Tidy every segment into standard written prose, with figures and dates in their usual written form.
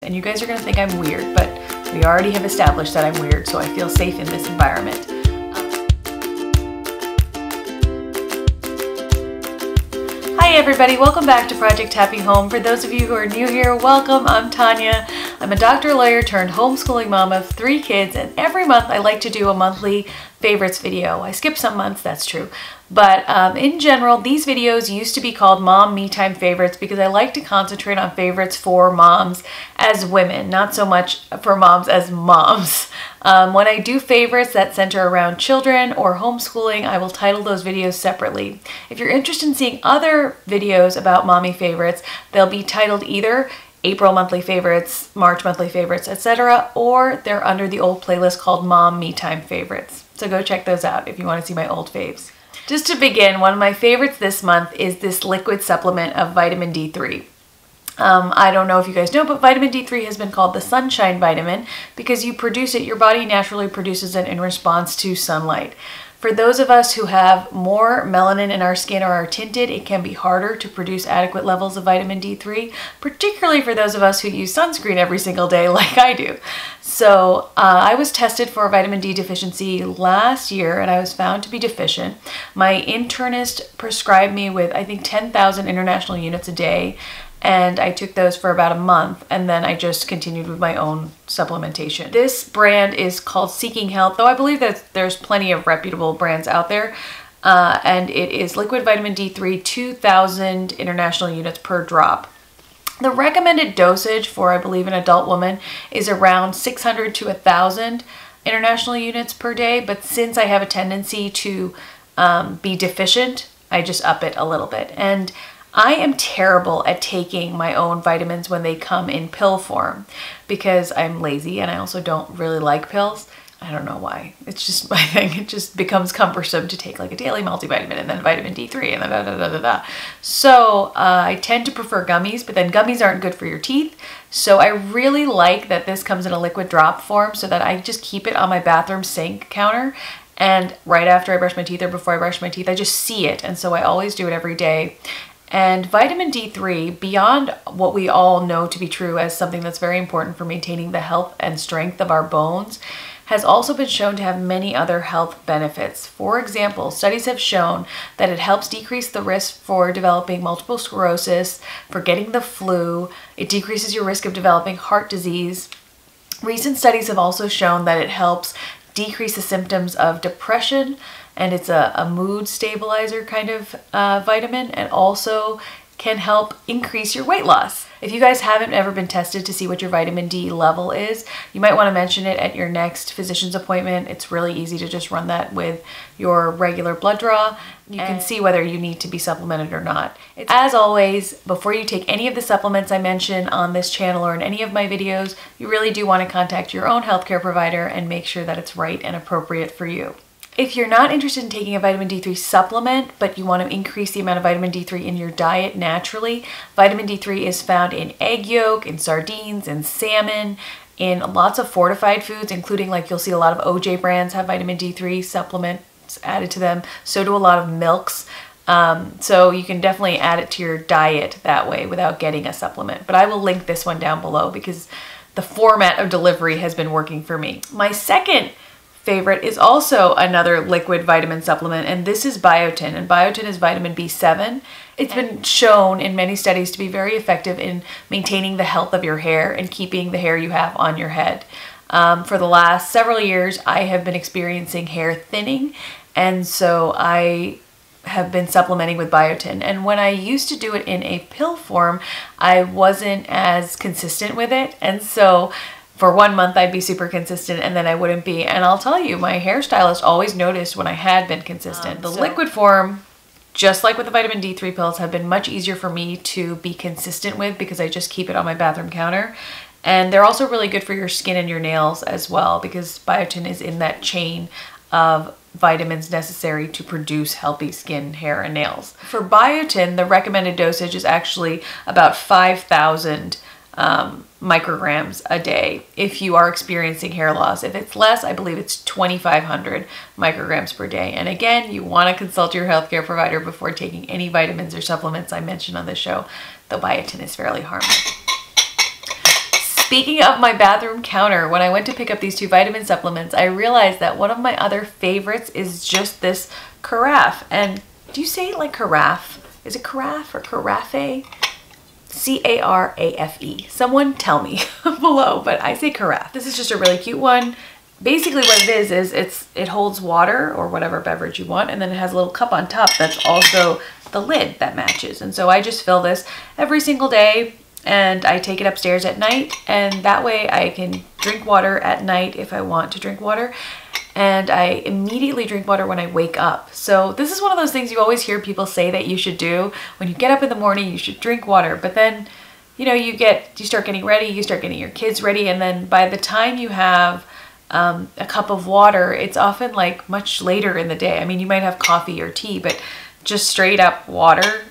And you guys are gonna think I'm weird, but we already have established that I'm weird, so I feel safe in this environment. Hi everybody, welcome back to Project Happy Home. For those of you who are new here, welcome. I'm Tanya. I'm a doctor, lawyer turned homeschooling mom of 3 kids, and every month I like to do a monthly favorites video. I skip some months, that's true. But in general, these videos used to be called Mom Me Time Favorites because I like to concentrate on favorites for moms as women, not so much for moms as moms. When I do favorites that center around children or homeschooling, I will title those videos separately. If you're interested in seeing other videos about mommy favorites, they'll be titled either April monthly favorites, March monthly favorites, etc., or they're under the old playlist called Mom Me Time Favorites. So go check those out if you want to see my old faves. Just to begin, one of my favorites this month is this liquid supplement of vitamin D3. I don't know if you guys know, but vitamin D3 has been called the sunshine vitamin because you produce it, your body naturally produces it in response to sunlight. For those of us who have more melanin in our skin or are tinted, it can be harder to produce adequate levels of vitamin D3, particularly for those of us who use sunscreen every single day like I do. So I was tested for vitamin D deficiency last year and I was found to be deficient. My internist prescribed me with, I think, 10,000 international units a day. And I took those for about a month, and then I just continued with my own supplementation. This brand is called Seeking Health, though I believe that there's plenty of reputable brands out there. And it is liquid vitamin D3, 2,000 international units per drop. The recommended dosage for, I believe, an adult woman is around 600 to 1,000 international units per day. But since I have a tendency to be deficient, I just up it a little bit. And I am terrible at taking my own vitamins when they come in pill form because I'm lazy and I also don't really like pills. I don't know why. It's just my thing. It just becomes cumbersome to take like a daily multivitamin and then vitamin D3 and then da-da-da-da-da. So I tend to prefer gummies, but then gummies aren't good for your teeth. So I really like that this comes in a liquid drop form so that I just keep it on my bathroom sink counter. And right after I brush my teeth or before I brush my teeth, I just see it. And so I always do it every day. And vitamin D3, beyond what we all know to be true as something that's very important for maintaining the health and strength of our bones, has also been shown to have many other health benefits. For example, studies have shown that it helps decrease the risk for developing multiple sclerosis, for getting the flu. It decreases your risk of developing heart disease. Recent studies have also shown that it helps decrease the symptoms of depression, and it's a mood stabilizer kind of vitamin, and also can help increase your weight loss. If you guys haven't ever been tested to see what your vitamin D level is, you might want to mention it at your next physician's appointment. It's really easy to just run that with your regular blood draw. You can see whether you need to be supplemented or not. As always, before you take any of the supplements I mention on this channel or in any of my videos, you really do want to contact your own healthcare provider and make sure that it's right and appropriate for you. If you're not interested in taking a vitamin D3 supplement, but you want to increase the amount of vitamin D3 in your diet naturally, vitamin D3 is found in egg yolk, in sardines, in salmon, in lots of fortified foods, including, like, you'll see a lot of OJ brands have vitamin D3 supplements added to them. So do a lot of milks. So you can definitely add it to your diet that way without getting a supplement. But I will link this one down below because the format of delivery has been working for me. My second favorite is also another liquid vitamin supplement, and this is biotin, and biotin is vitamin B7. It's been shown in many studies to be very effective in maintaining the health of your hair and keeping the hair you have on your head. For the last several years, I have been experiencing hair thinning, and so I have been supplementing with biotin. And when I used to do it in a pill form, I wasn't as consistent with it, and so for 1 month, I'd be super consistent and then I wouldn't be. And I'll tell you, my hairstylist always noticed when I had been consistent. The liquid form, just like with the vitamin D3 pills, have been much easier for me to be consistent with because I just keep it on my bathroom counter. And they're also really good for your skin and your nails as well because biotin is in that chain of vitamins necessary to produce healthy skin, hair, and nails. For biotin, the recommended dosage is actually about 5,000 micrograms a day if you are experiencing hair loss. If it's less, I believe it's 2,500 micrograms per day. And again, you want to consult your healthcare provider before taking any vitamins or supplements I mentioned on this show, though biotin is fairly harmless. Speaking of my bathroom counter, when I went to pick up these 2 vitamin supplements, I realized that one of my other favorites is just this carafe. And do you say it like carafe? Is it carafe or carafe? C-A-R-A-F-E. Someone tell me below, but I say carafe. This is just a really cute one. Basically what it is it holds water or whatever beverage you want, and then it has a little cup on top that's also the lid that matches. And so I just fill this every single day, and I take it upstairs at night, and that way I can drink water at night if I want to drink water, and I immediately drink water when I wake up. So this is one of those things you always hear people say that you should do. When you get up in the morning, you should drink water, but then, you know, you start getting ready, you start getting your kids ready, and then by the time you have a cup of water, it's often like much later in the day. I mean, you might have coffee or tea, but just straight up water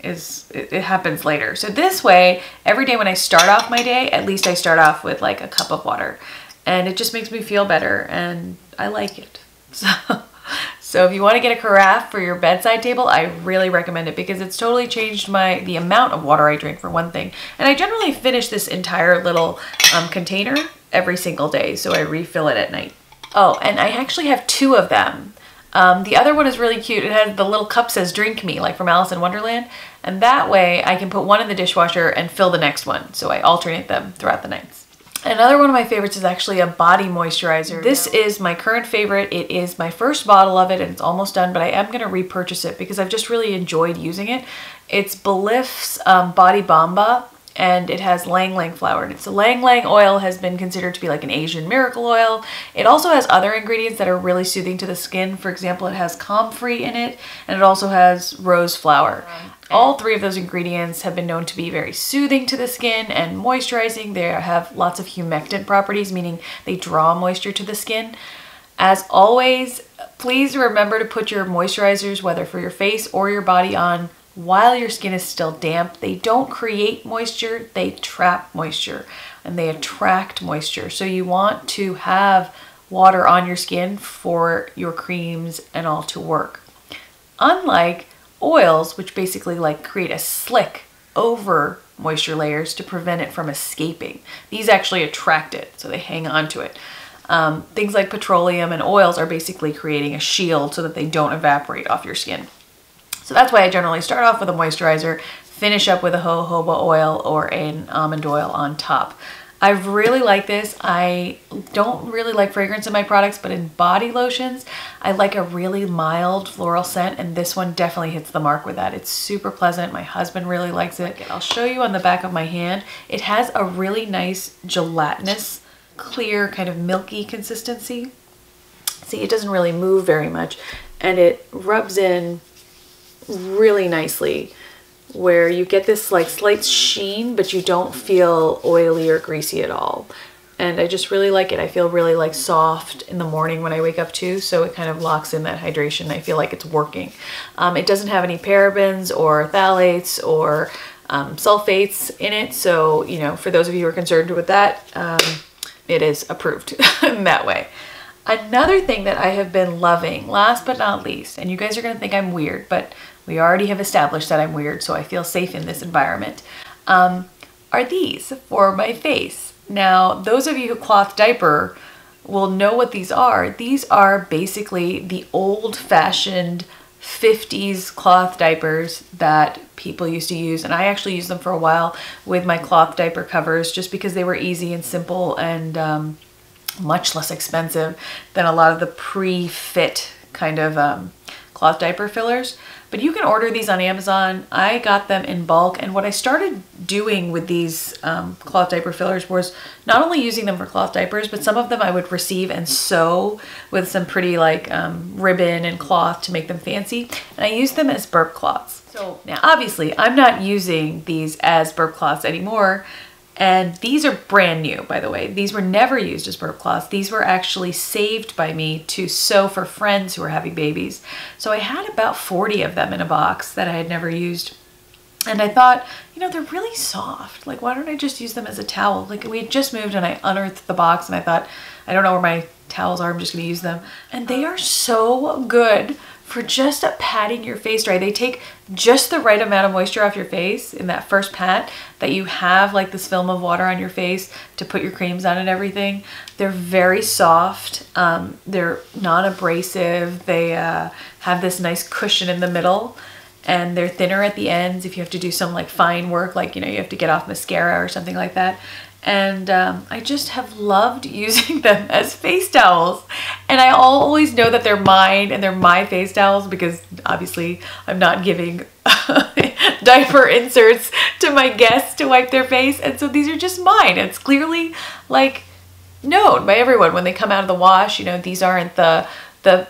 it happens later. So this way, every day when I start off my day, at least I start off with like a cup of water, and it just makes me feel better, and I like it. So if you want to get a carafe for your bedside table, I really recommend it, because it's totally changed the amount of water I drink, for one thing. And I generally finish this entire little container every single day, so I refill it at night. Oh, and I actually have 2 of them. The other one is really cute. It has the little cup says drink me, like from Alice in Wonderland, and that way I can put one in the dishwasher and fill the next one, so I alternate them throughout the nights. Another one of my favorites is actually a body moisturizer. This is my current favorite. It is my first bottle of it, and it's almost done, but I am going to repurchase it because I've just really enjoyed using it. It's Belif's Body Bomba, and it has Lang Lang flower in it. So Lang Lang oil has been considered to be like an Asian miracle oil. It also has other ingredients that are really soothing to the skin. For example, it has comfrey in it, and it also has rose flower. All 3 of those ingredients have been known to be very soothing to the skin and moisturizing. They have lots of humectant properties, meaning they draw moisture to the skin. As always, please remember to put your moisturizers, whether for your face or your body, on while your skin is still damp. They don't create moisture, they trap moisture, and they attract moisture. So you want to have water on your skin for your creams and all to work. Unlike oils, which basically like create a slick over moisture layers to prevent it from escaping. These actually attract it, so they hang on to it. Things like petroleum and oils are basically creating a shield so that they don't evaporate off your skin. So that's why I generally start off with a moisturizer, finish up with a jojoba oil or an almond oil on top. I really like this. I don't really like fragrance in my products, but in body lotions, I like a really mild floral scent, and this one definitely hits the mark with that. It's super pleasant. My husband really likes it. I'll show you on the back of my hand. It has a really nice gelatinous, clear, kind of milky consistency. See, it doesn't really move very much, and it rubs in really nicely, where you get this like slight sheen, but you don't feel oily or greasy at all. And I just really like it. I feel really like soft in the morning when I wake up too, so it kind of locks in that hydration. I feel like it's working. It doesn't have any parabens or phthalates or sulfates in it, so you know, for those of you who are concerned with that, it is approved in that way. Another thing that I have been loving, last but not least, and you guys are gonna think I'm weird, but we already have established that I'm weird, so I feel safe in this environment, are these for my face. Now, those of you who cloth diaper will know what these are. These are basically the old-fashioned 50s cloth diapers that people used to use, and I actually used them for a while with my cloth diaper covers just because they were easy and simple and much less expensive than a lot of the pre-fit kind of cloth diaper fillers. But you can order these on Amazon. I got them in bulk, and what I started doing with these cloth diaper fillers was not only using them for cloth diapers, but some of them I would receive and sew with some pretty like ribbon and cloth to make them fancy, and I use them as burp cloths. So now obviously I'm not using these as burp cloths anymore, and these are brand new, by the way. These were never used as burp cloths. These were actually saved by me to sew for friends who were having babies. So I had about 40 of them in a box that I had never used. And I thought, you know, they're really soft. Like, why don't I just use them as a towel? Like, we had just moved and I unearthed the box and I thought, I don't know where my towels are, I'm just gonna use them. And they are so good for just patting your face dry. They take just the right amount of moisture off your face in that first pat that you have like this film of water on your face to put your creams on and everything. They're very soft. They're non-abrasive. They have this nice cushion in the middle, and they're thinner at the ends if you have to do some like fine work, like, you know, you have to get off mascara or something like that. And I just have loved using them as face towels. And I always know that they're mine and they're my face towels because obviously I'm not giving diaper inserts to my guests to wipe their face. And so these are just mine. It's clearly like known by everyone when they come out of the wash. You know, these aren't the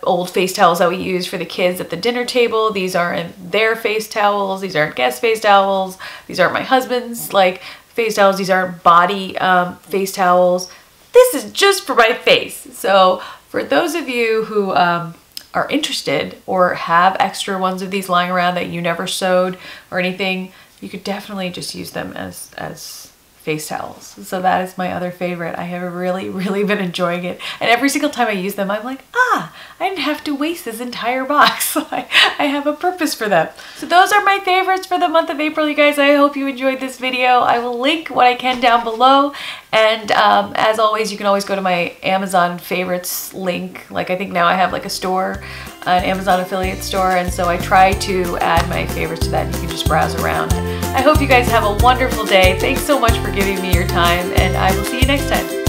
old face towels that we use for the kids at the dinner table. These aren't their face towels. These aren't guest face towels. These aren't my husband's like face towels. These aren't body face towels. This is just for my face. So for those of you who are interested or have extra ones of these lying around that you never sewed or anything, you could definitely just use them as face towels. So that is my other favorite. I have really been enjoying it. And every single time I use them, I'm like, I didn't have to waste this entire box. I have a purpose for them. So those are my favorites for the month of April, you guys. I hope you enjoyed this video. I will link what I can down below. And as always, you can always go to my Amazon favorites link. Like I think now I have like a store, an Amazon affiliate store. And so I try to add my favorites to that. You can just browse around. I hope you guys have a wonderful day. Thanks so much for giving me your time, and I will see you next time.